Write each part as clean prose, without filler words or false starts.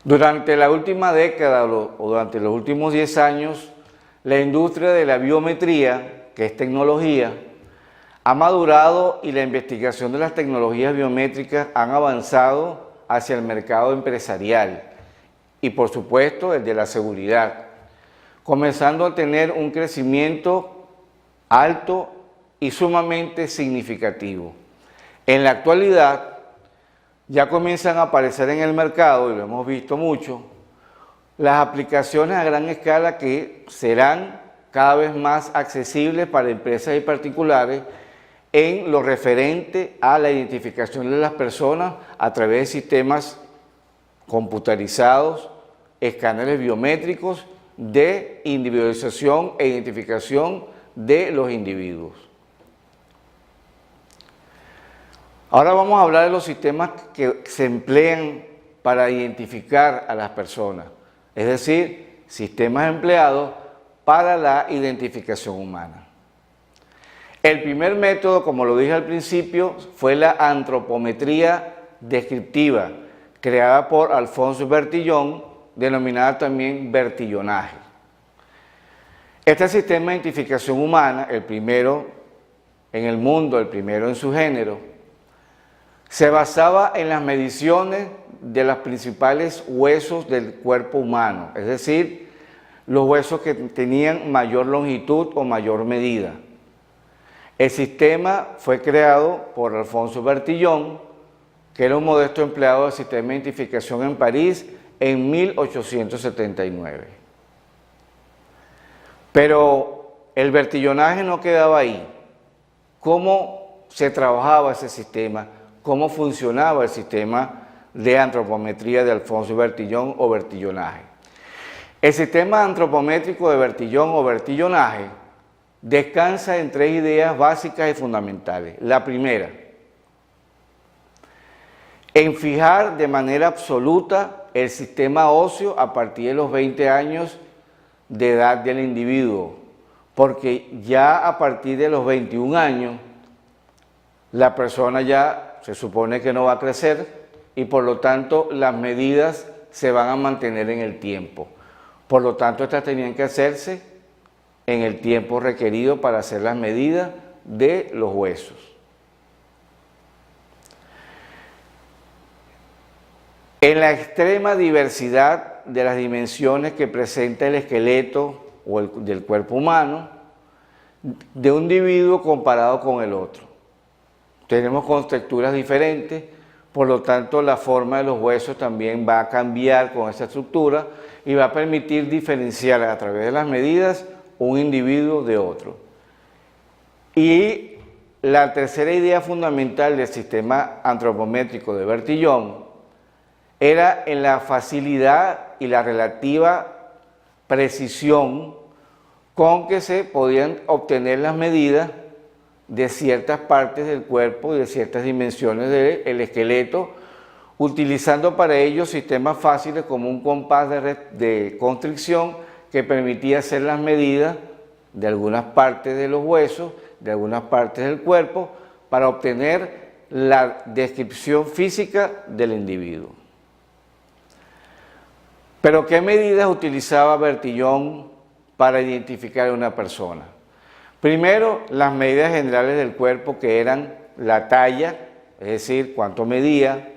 Durante la última década o durante los últimos 10 años, la industria de la biometría, que es tecnología, ha madurado y la investigación de las tecnologías biométricas han avanzado hacia el mercado empresarial y, por supuesto, el de la seguridad, comenzando a tener un crecimiento alto y sumamente significativo. En la actualidad, ya comienzan a aparecer en el mercado, y lo hemos visto mucho, las aplicaciones a gran escala que serán cada vez más accesibles para empresas y particulares en lo referente a la identificación de las personas a través de sistemas computarizados, escáneres biométricos de individualización e identificación de los individuos. Ahora vamos a hablar de los sistemas que se emplean para identificar a las personas, es decir, sistemas empleados para la identificación humana. El primer método, como lo dije al principio, fue la antropometría descriptiva, creada por Alphonse Bertillon, denominada también bertillonaje. Este sistema de identificación humana, el primero en el mundo, el primero en su género, se basaba en las mediciones de los principales huesos del cuerpo humano, es decir, los huesos que tenían mayor longitud o mayor medida. El sistema fue creado por Alphonse Bertillon, que era un modesto empleado del sistema de identificación en París en 1879. Pero el bertillonaje no quedaba ahí. ¿Cómo se trabajaba ese sistema? ¿Cómo funcionaba el sistema de antropometría de Alphonse Bertillon o bertillonaje? El sistema antropométrico de Bertillon o bertillonaje descansa en tres ideas básicas y fundamentales. La primera, en fijar de manera absoluta el sistema óseo a partir de los 20 años de edad del individuo, porque ya a partir de los 21 años la persona ya se supone que no va a crecer y por lo tanto las medidas se van a mantener en el tiempo. Por lo tanto, estas tenían que hacerse en el tiempo requerido para hacer las medidas de los huesos. En la extrema diversidad de las dimensiones que presenta el esqueleto o del cuerpo humano de un individuo comparado con el otro. Tenemos contexturas diferentes, por lo tanto la forma de los huesos también va a cambiar con esa estructura y va a permitir diferenciar a través de las medidas un individuo de otro. Y la tercera idea fundamental del sistema antropométrico de Bertillon era en la facilidad y la relativa precisión con que se podían obtener las medidas de ciertas partes del cuerpo y de ciertas dimensiones del esqueleto, utilizando para ello sistemas fáciles como un compás de constricción que permitía hacer las medidas de algunas partes de los huesos, de algunas partes del cuerpo, para obtener la descripción física del individuo. Pero ¿qué medidas utilizaba Bertillon para identificar a una persona? Primero, las medidas generales del cuerpo, que eran la talla, es decir, cuánto medía,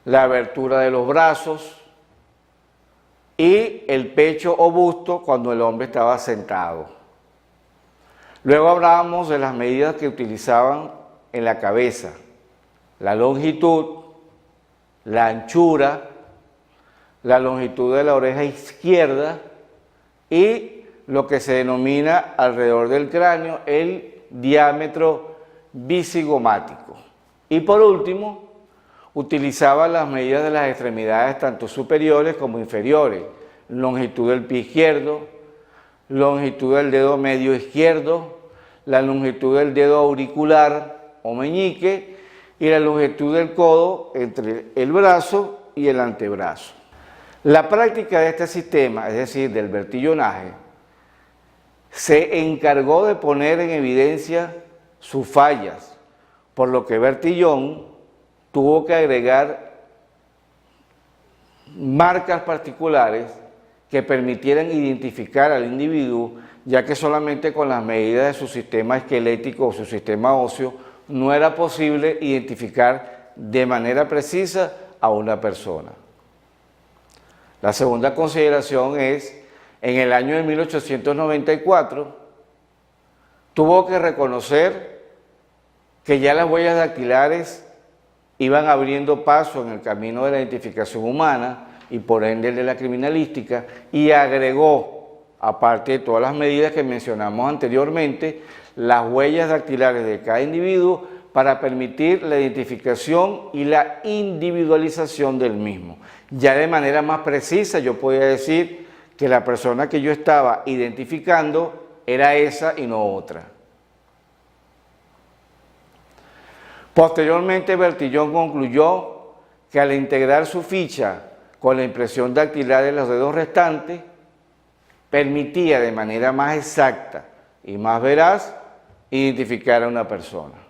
la abertura de los brazos y el pecho o busto cuando el hombre estaba sentado. Luego hablábamos de las medidas que utilizaban en la cabeza, la longitud, la anchura, la longitud de la oreja izquierda y lo que se denomina alrededor del cráneo el diámetro bicigomático. Y por último, utilizaba las medidas de las extremidades tanto superiores como inferiores, longitud del pie izquierdo, longitud del dedo medio izquierdo, la longitud del dedo auricular o meñique y la longitud del codo entre el brazo y el antebrazo. La práctica de este sistema, es decir, del bertillonaje, se encargó de poner en evidencia sus fallas, por lo que Bertillon tuvo que agregar marcas particulares que permitieran identificar al individuo, ya que solamente con las medidas de su sistema esquelético o su sistema óseo no era posible identificar de manera precisa a una persona. La segunda consideración es, en el año de 1894, tuvo que reconocer que ya las huellas dactilares iban abriendo paso en el camino de la identificación humana y por ende de la criminalística, y agregó, aparte de todas las medidas que mencionamos anteriormente, las huellas dactilares de cada individuo para permitir la identificación y la individualización del mismo. Ya de manera más precisa yo podía decir que la persona que yo estaba identificando era esa y no otra. Posteriormente, Bertillon concluyó que al integrar su ficha con la impresión dactilar de los dedos restantes, permitía de manera más exacta y más veraz identificar a una persona.